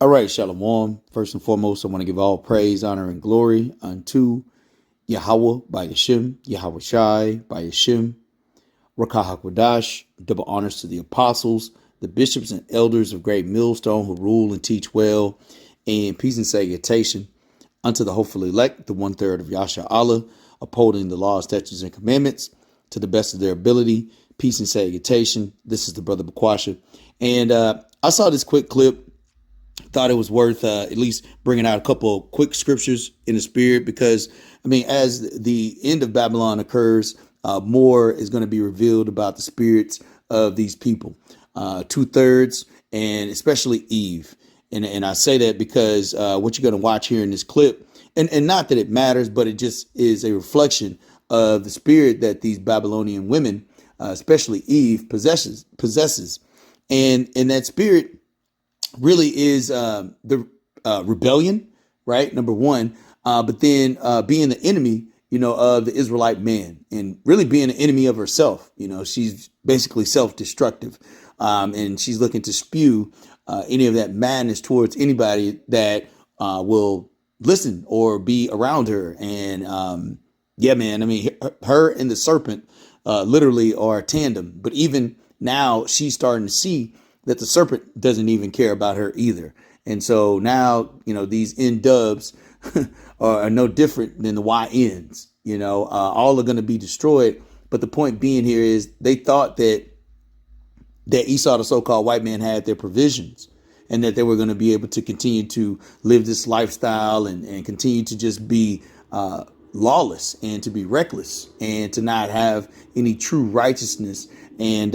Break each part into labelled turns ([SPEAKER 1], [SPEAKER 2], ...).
[SPEAKER 1] All right, Shalom. First and foremost, I want to give all praise, honor, and glory unto Yahweh by Yashim, Yahweh Shai by Yashim, Rakah HaKodash. Double honors to the apostles, the bishops and elders of Great Millstone who rule and teach well, and peace and salutation unto the hopefully elect, the 1/3 of Yasha Allah, upholding the laws, statutes, and commandments to the best of their ability. Peace and salutation. This is the brother Bakwasha. And I saw this quick clip. Thought it was worth at least bringing out a couple of quick scriptures in the spirit, because, I mean, as the end of Babylon occurs, more is going to be revealed about the spirits of these people, 2/3, and especially Eve. And I say that because what you're going to watch here in this clip, and not that it matters, but it just is a reflection of the spirit that these Babylonian women, especially Eve, possesses. And that spirit really is the rebellion, right? Number one, but then being the enemy, of the Israelite man, and really being an enemy of herself. She's basically self-destructive, and she's looking to spew any of that madness towards anybody that will listen or be around her. And yeah, man, I mean, her and the serpent literally are a tandem. But even now, she's starting to see that the serpent doesn't even care about her either. And so now, these N dubs are no different than the YNs, all are going to be destroyed. But the point being here is they thought that Esau, the so-called white man, had their provisions, and that they were going to be able to continue to live this lifestyle and continue to just be lawless and to be reckless and to not have any true righteousness. And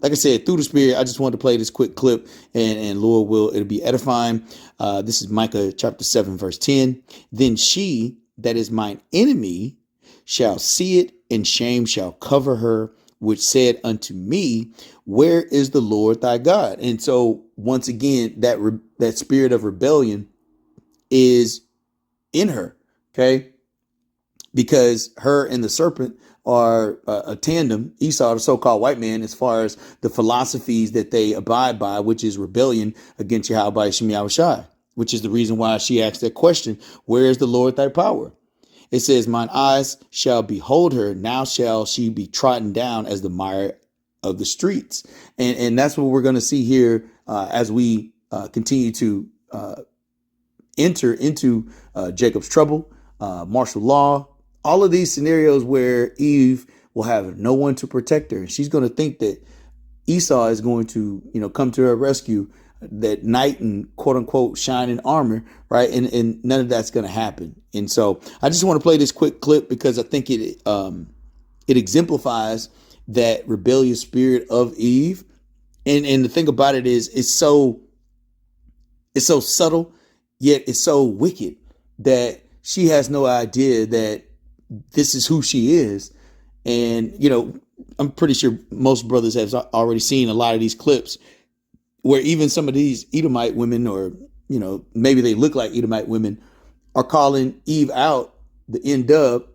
[SPEAKER 1] like I said, through the spirit, I just wanted to play this quick clip, and Lord it'll be edifying. This is Micah chapter 7, verse 10. Then she that is mine enemy shall see it, and shame shall cover her, which said unto me, where is the Lord thy God? And so once again, that spirit of rebellion is in her, okay? Because her and the serpent are a tandem, Esau, the so-called white man, as far as the philosophies that they abide by, which is rebellion against Yahweh by Shem Yahweh Shai, which is the reason why she asked that question, where is the Lord thy power? It says, mine eyes shall behold her, now shall she be trodden down as the mire of the streets. And that's what we're going to see here as we continue to enter into Jacob's trouble, martial law, all of these scenarios where Eve will have no one to protect her. And she's going to think that Esau is going to, come to her rescue that night and quote unquote shine in armor. Right. And none of that's going to happen. And so I just want to play this quick clip because I think it exemplifies that rebellious spirit of Eve. And the thing about it is it's so subtle, yet it's so wicked that she has no idea that this is who she is. And, I'm pretty sure most brothers have already seen a lot of these clips where even some of these Edomite women, or, maybe they look like Edomite women, are calling Eve out, the N-dub,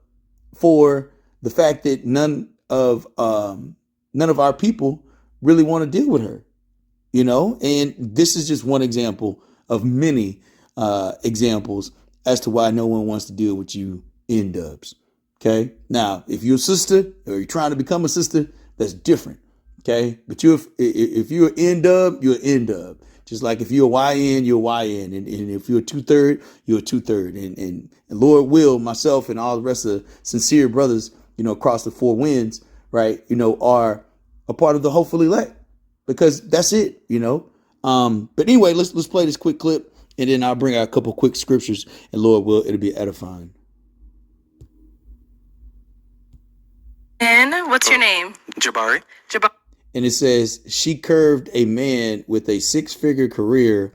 [SPEAKER 1] for the fact that none of our people really want to deal with her, and this is just one example of many examples as to why no one wants to deal with you N-dubs. Okay. Now, if you're a sister or you're trying to become a sister, that's different. Okay. But if you're an N-dub, you're an N-dub. Just like if you're a YN, you're a YN. And if you're a 2/3, you're a 2/3. And Lord will, myself and all the rest of the sincere brothers, across the four winds, right, are a part of the hopeful elect, because that's it, But anyway, let's play this quick clip, and then I'll bring out a couple quick scriptures, and Lord will, it'll be edifying.
[SPEAKER 2] And what's your name?
[SPEAKER 3] Jabari.
[SPEAKER 1] And it says, she curved a man with a 6-figure career,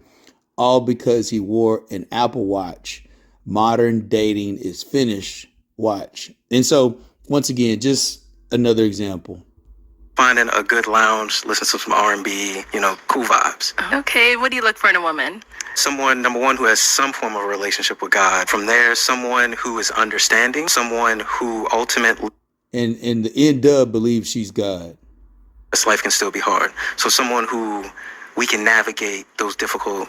[SPEAKER 1] all because he wore an Apple Watch. Modern dating is finished. Watch. And so, once again, just another example.
[SPEAKER 3] Finding a good lounge, listen to some R&B, cool vibes.
[SPEAKER 2] Okay, what do you look for in a woman?
[SPEAKER 3] Someone, number one, who has some form of a relationship with God. From there, someone who is understanding, someone who ultimately...
[SPEAKER 1] And the N-dub believes she's God.
[SPEAKER 3] This life can still be hard. So someone who we can navigate those difficult,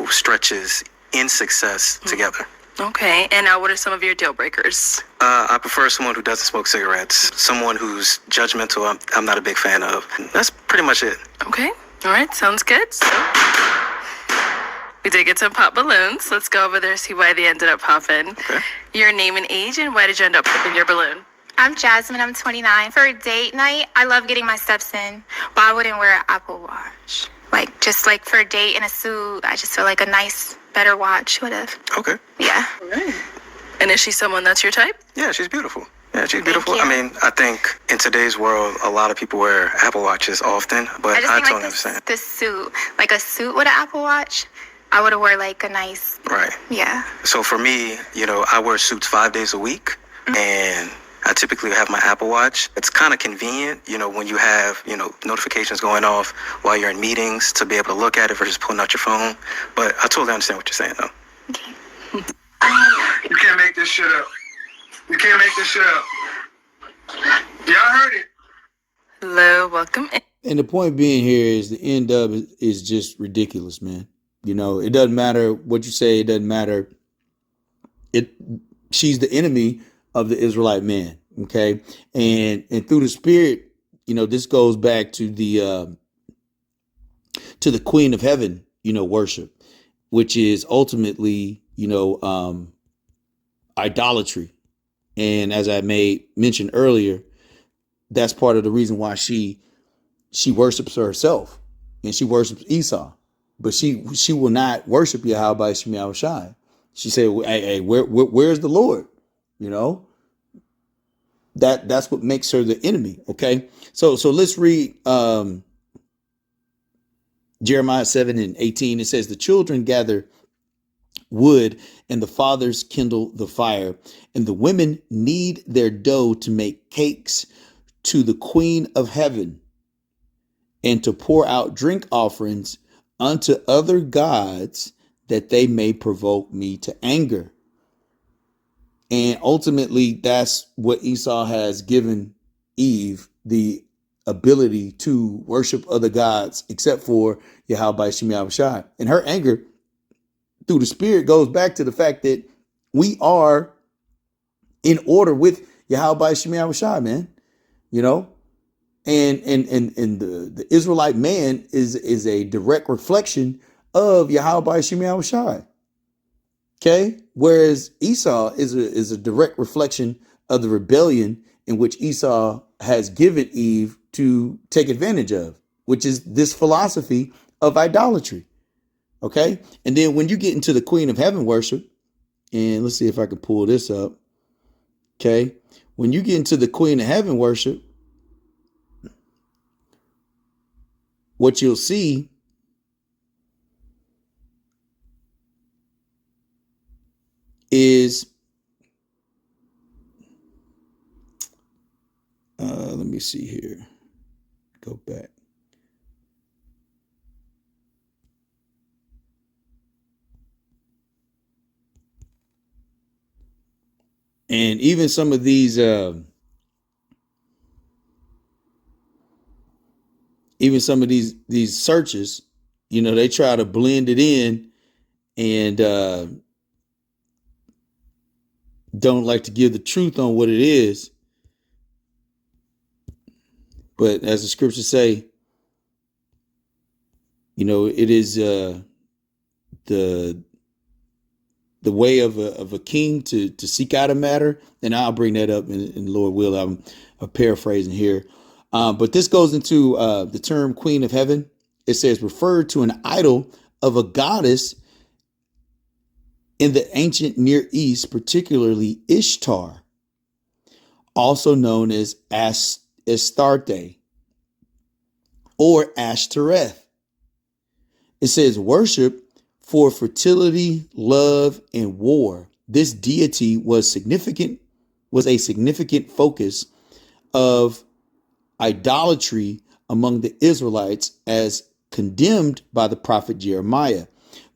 [SPEAKER 3] stretches in success together.
[SPEAKER 2] Okay. And now what are some of your deal breakers?
[SPEAKER 3] I prefer someone who doesn't smoke cigarettes, someone who's judgmental. I'm not a big fan of. That's pretty much it.
[SPEAKER 2] Okay. All right. Sounds good. So we did get to pop balloons. Let's go over there, see why they ended up popping.
[SPEAKER 3] Okay.
[SPEAKER 2] Your name and age, and why did you end up popping your balloon?
[SPEAKER 4] I'm Jasmine. I'm 29. For a date night, I love getting my steps in, but I wouldn't wear an Apple Watch. Just for a date in a suit, I just feel like a nice, better watch would have.
[SPEAKER 3] Okay.
[SPEAKER 4] Yeah.
[SPEAKER 2] All right. And is she someone that's your type?
[SPEAKER 3] Yeah, she's beautiful. Yeah, she's
[SPEAKER 4] Thank
[SPEAKER 3] beautiful.
[SPEAKER 4] you.
[SPEAKER 3] I mean, I think in today's world, a lot of people wear Apple Watches often, but
[SPEAKER 4] I just
[SPEAKER 3] I
[SPEAKER 4] think
[SPEAKER 3] totally understand.
[SPEAKER 4] the suit, a suit with an Apple Watch, I would have wear a nice.
[SPEAKER 3] Right.
[SPEAKER 4] Yeah.
[SPEAKER 3] So for me, I wear suits 5 days a week, and I typically have my Apple Watch. It's kind of convenient, when you have, notifications going off while you're in meetings to be able to look at it versus pulling out your phone. But I totally understand what you're saying, though.
[SPEAKER 4] Okay.
[SPEAKER 5] You can't make this shit up. You can't make this shit up. Y'all heard it.
[SPEAKER 2] Hello, welcome in.
[SPEAKER 1] And the point being here is the end of it is just ridiculous, man. It doesn't matter what you say. It doesn't matter. She's the enemy of the Israelite man. Okay. And through the Spirit, this goes back to the Queen of Heaven, worship, which is ultimately, idolatry. And as I mentioned earlier, that's part of the reason why she worships herself and she worships Esau, but she will not worship Yahweh Shem Yahushai. She said, hey, where's the Lord? That's what makes her the enemy. Okay. So let's read, Jeremiah 7:18. It says, the children gather wood and the fathers kindle the fire, and the women knead their dough to make cakes to the Queen of Heaven, and to pour out drink offerings unto other gods, that they may provoke me to anger. And ultimately, that's what Esau has given Eve, the ability to worship other gods except for Yahweh Shem Yahushai. And her anger through the Spirit goes back to the fact that we are in order with Yahweh Shem Yahushai, man. And the Israelite man is a direct reflection of Yahweh Shem Yahushai. Okay, whereas Esau is a direct reflection of the rebellion in which Esau has given Eve to take advantage of, which is this philosophy of idolatry. Okay, and then when you get into the Queen of Heaven worship, and let's see if I can pull this up. Okay, when you get into the Queen of Heaven worship, what you'll see is, let me see here. Go back. And even some of these, these searches, they try to blend it in and don't like to give the truth on what it is. But as the scriptures say, it is the way of a king to seek out a matter. And I'll bring that up in Lord will. I'm paraphrasing here. But this goes into the term Queen of Heaven. It says referred to an idol of a goddess in the ancient Near East, particularly Ishtar, also known as Astarte or Ashtoreth. It says worship for fertility, love, and war. This deity was a significant focus of idolatry among the Israelites as condemned by the prophet Jeremiah.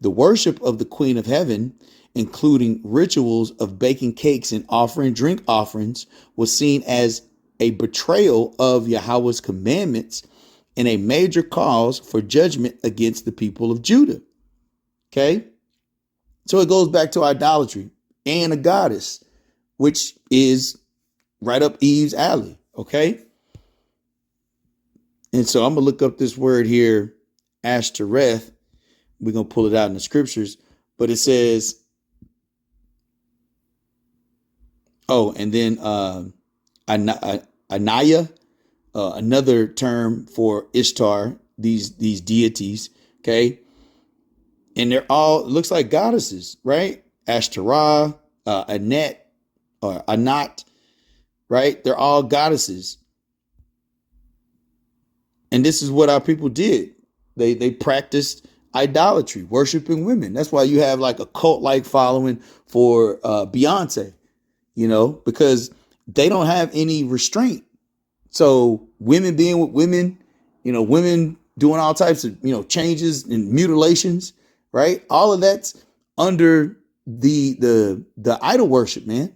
[SPEAKER 1] The worship of the Queen of Heaven, including rituals of baking cakes and offering drink offerings, was seen as a betrayal of Yahweh's commandments and a major cause for judgment against the people of Judah. Okay. So it goes back to idolatry and a goddess, which is right up Eve's alley. Okay. And so I'm going to look up this word here, Ashtoreth. We're going to pull it out in the scriptures, but it says, and then Anaya, another term for Ishtar, these deities, okay? And they're all, it looks like goddesses, right? Ashtoreth, Anet, or Anat, right? They're all goddesses. And this is what our people did. They practiced idolatry, worshiping women. That's why you have like a cult-like following for Beyonce, because they don't have any restraint. So women being with women, women doing all types of, changes and mutilations, right? All of that's under the idol worship, man.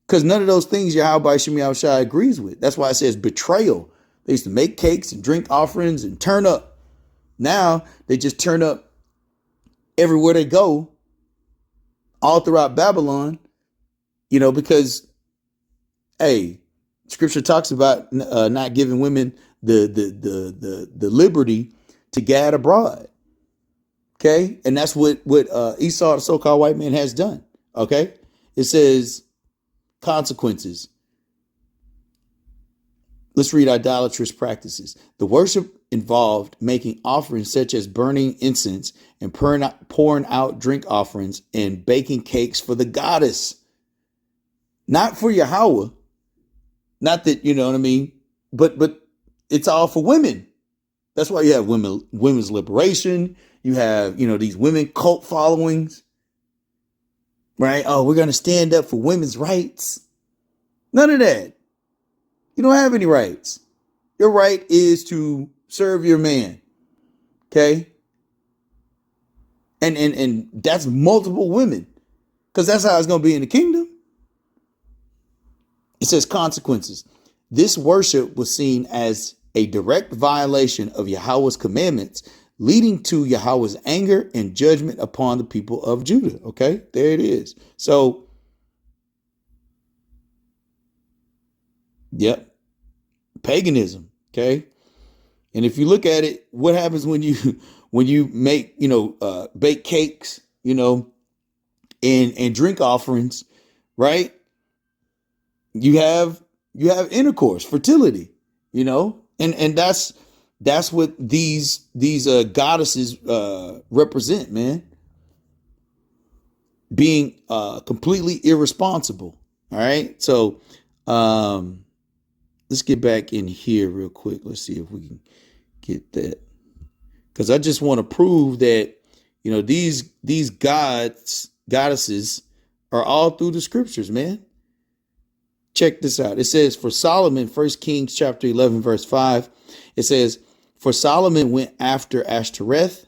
[SPEAKER 1] Because none of those things Yahweh Shemi Yahushua agrees with. That's why it says betrayal. They used to make cakes and drink offerings and turn up. Now they just turn up everywhere they go, all throughout Babylon, because, hey, scripture talks about not giving women the liberty to gad abroad. Okay. And that's what Esau, the so-called white man, has done. Okay. It says consequences. Let's read idolatrous practices. The worship involved making offerings such as burning incense and pouring out drink offerings and baking cakes for the goddess. Not for Yahweh. Not that, you know what I mean? But it's all for women. That's why you have women's liberation. You have, these women cult followings. Right? Oh, we're going to stand up for women's rights. None of that. You don't have any rights. Your right is to serve your man. Okay? And that's multiple women. Because that's how it's going to be in the kingdom. It says consequences. This worship was seen as a direct violation of Yahweh's commandments, leading to Yahweh's anger and judgment upon the people of Judah. Okay? There it is. So, yep. Paganism. Okay. And if you look at it, what happens when you make, bake cakes, and drink offerings, right? You have intercourse, fertility, and that's what these goddesses represent, man. Being completely irresponsible. All right. So, let's get back in here real quick. Let's see if we can get that. Because I just want to prove that, these goddesses are all through the scriptures, man. Check this out. It says for Solomon, 1 Kings chapter 11, verse 5, it says, for Solomon went after Ashtoreth,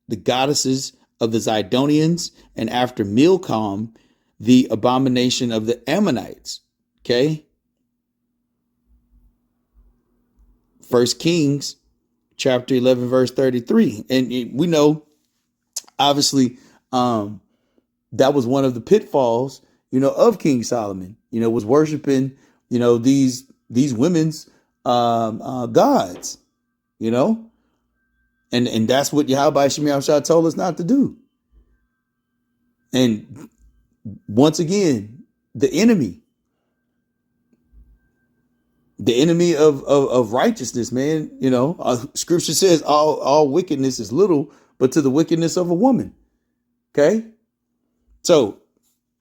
[SPEAKER 1] the goddesses of the Zidonians, and after Milcom, the abomination of the Ammonites. Okay. 1 Kings chapter 11, verse 33. And we know, obviously, that was one of the pitfalls, of King Solomon, was worshiping, these women's gods, and that's what Yahweh Shemi Yahushua told us not to do. And once again, the enemy of righteousness, man. Scripture says all wickedness is little, but to the wickedness of a woman. Okay. So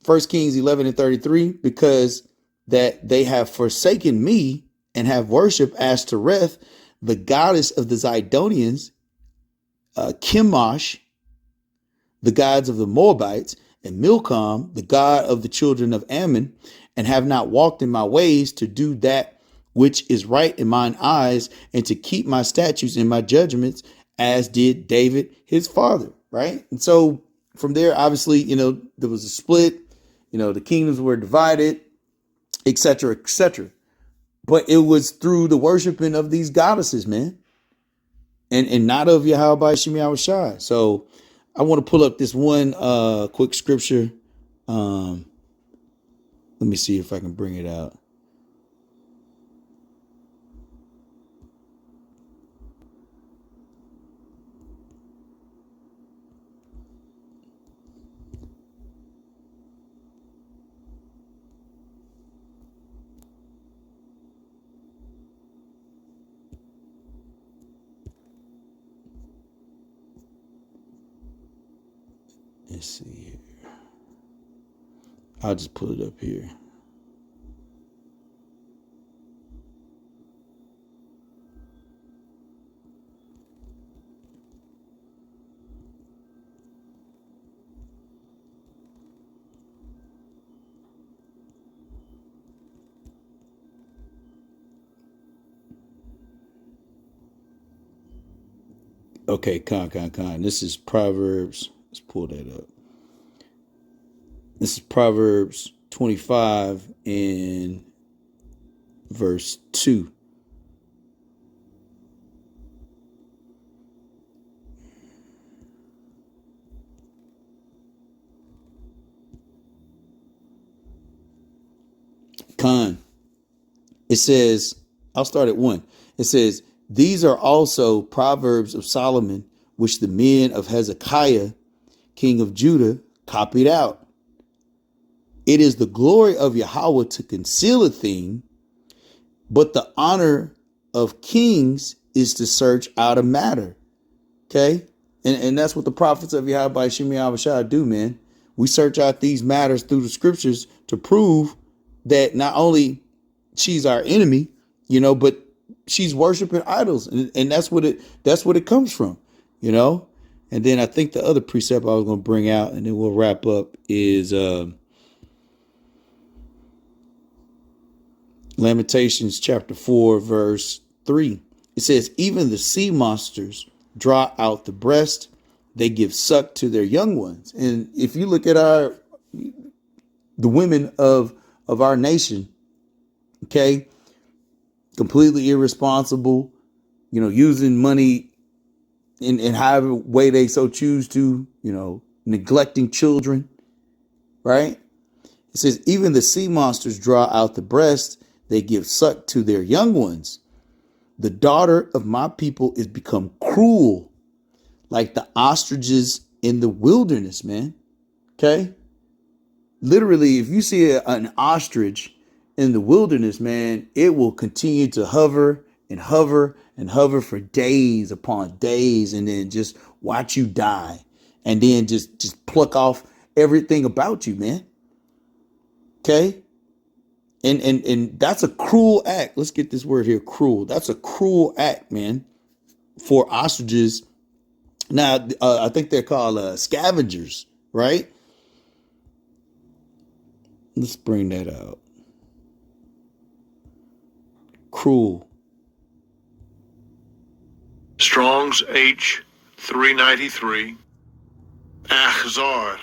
[SPEAKER 1] 1 Kings 11 and 33, because that they have forsaken me and have worshiped Ashtoreth, the goddess of the Zidonians, Chemosh, the gods of the Moabites, and Milcom, the god of the children of Ammon, and have not walked in my ways to do that which is right in mine eyes, and to keep my statutes and my judgments, as did David, his father. Right. And so from there, obviously, there was a split, the kingdoms were divided, et cetera, et cetera. But it was through the worshiping of these goddesses, man. and not of Yahweh Shemi Shai. So I want to pull up this one quick scripture. Let me see if I can bring it out. Let's see here. I'll just pull it up here. Okay, con. This is Proverbs. Let's pull that up. This is Proverbs 25 and verse 2. Con. It says, I'll start at 1. It says, these are also Proverbs of Solomon, which the men of Hezekiah, king of Judah, copied out. It is the glory of Yahweh to conceal a thing, but the honor of kings is to search out a matter. Okay? And that's what the prophets of Yahweh Shemi Abishai do, man. We search out these matters through the scriptures to prove that not only she's our enemy, but she's worshiping idols. And that's what it comes from, And then I think the other precept I was going to bring out, and then we'll wrap up, is Lamentations chapter 4, verse 3. It says, even the sea monsters draw out the breast. They give suck to their young ones. And if you look at the women of our nation, okay, completely irresponsible, using money in however way they so choose to, neglecting children, right? It says, even the sea monsters draw out the breast. They give suck to their young ones. The daughter of my people is become cruel, like the ostriches in the wilderness, man. Okay? Literally, if you see an ostrich in the wilderness, man, it will continue to hover and hover and hover for days upon days, and then just watch you die, and then just pluck off everything about you, man. Okay? And that's a cruel act. Let's get this word here, cruel. That's a cruel act, man, for ostriches. Now, I think they're called scavengers, right? Let's bring that out. Cruel.
[SPEAKER 6] Strong's H 393. Achzar.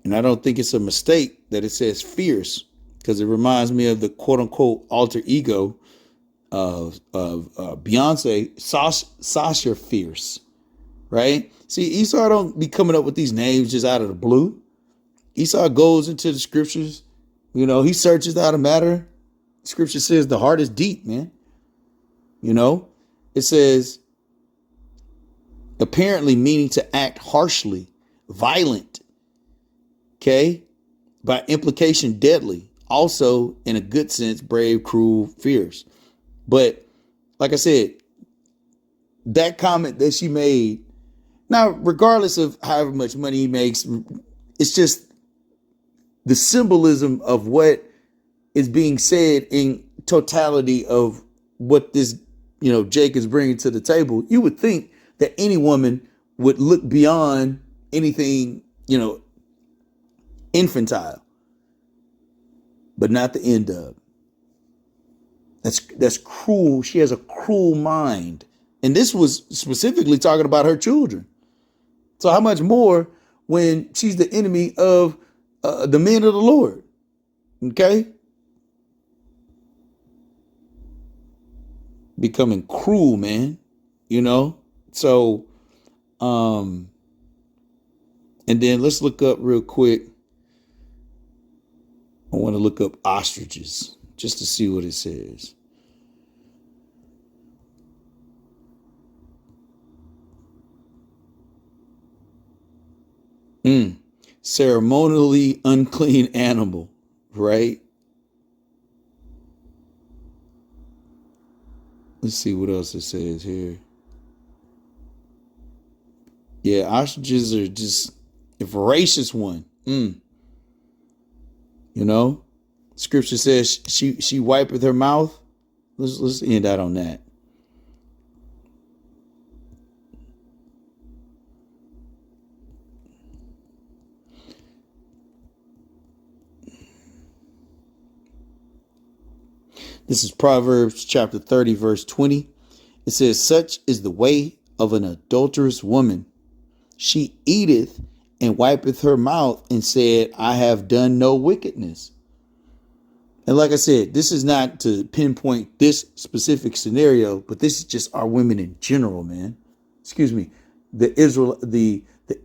[SPEAKER 1] And I don't think it's a mistake that it says fierce, because it reminds me of the quote unquote alter ego of Beyonce, Sasha Fierce, right? See, Esau don't be coming up with these names just out of the blue. Esau goes into the scriptures, he searches out a matter. Scripture says the heart is deep, man. It says apparently meaning to act harshly, violent, okay, by implication deadly, also in a good sense, brave, cruel, fierce. But like I said, that comment that she made, now, regardless of however much money he makes, it's just the symbolism of what is being said in totality of what this, Jake is bringing to the table. You would think that any woman would look beyond anything, infantile, but not the end of. That's cruel. She has a cruel mind. And this was specifically talking about her children. So how much more when she's the enemy of the men of the Lord? Okay. becoming cruel, man. You know? So, and then let's look up real quick. I want to look up ostriches just to see what it says. Ceremonially unclean animal, right? Let's see what else it says here. Yeah, ostriches are just a voracious one. You know, scripture says she wipeth her mouth. Let's end out on that. This is Proverbs chapter 30, verse 20. It says, such is the way of an adulterous woman. She eateth and wipeth her mouth and said, I have done no wickedness. And like I said, this is not to pinpoint this specific scenario, but this is just our women in general, man. Excuse me, the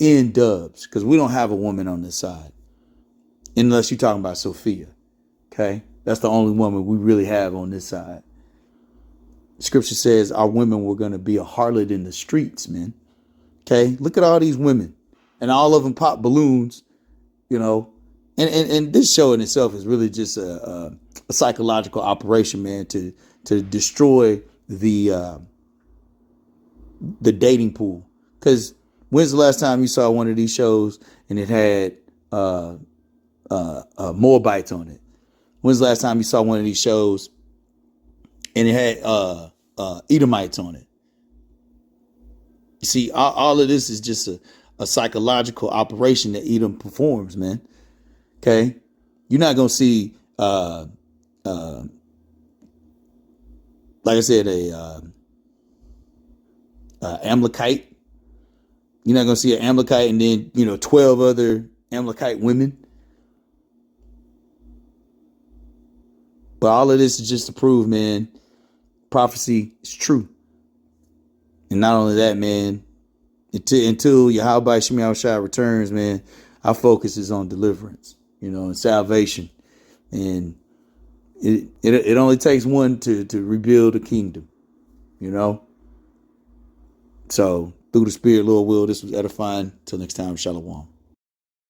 [SPEAKER 1] N dubs, because we don't have a woman on this side. Unless you're talking about Sophia. Okay. That's the only woman we really have on this side. Scripture says our women were going to be a harlot in the streets, man. Okay. Look at all these women and all of them pop balloons, you know, and this show in itself is really just a psychological operation, man, to destroy the dating pool. Because when's the last time you saw one of these shows and it had Moabites on it? When's the last time you saw one of these shows and it had Edomites on it? You see, all of this is just a psychological operation that Edom performs, man. Okay? You're not going to see, like I said, a Amalekite. You're not going to see an Amalekite and then, 12 other Amalekite women. But all of this is just to prove, man, prophecy is true. And not only that, man, until Yahweh Shemiah Shai returns, man, our focus is on deliverance, and salvation. And it only takes one to rebuild a kingdom, So through the Spirit, Lord will, this was edifying. Till next time, Shalom.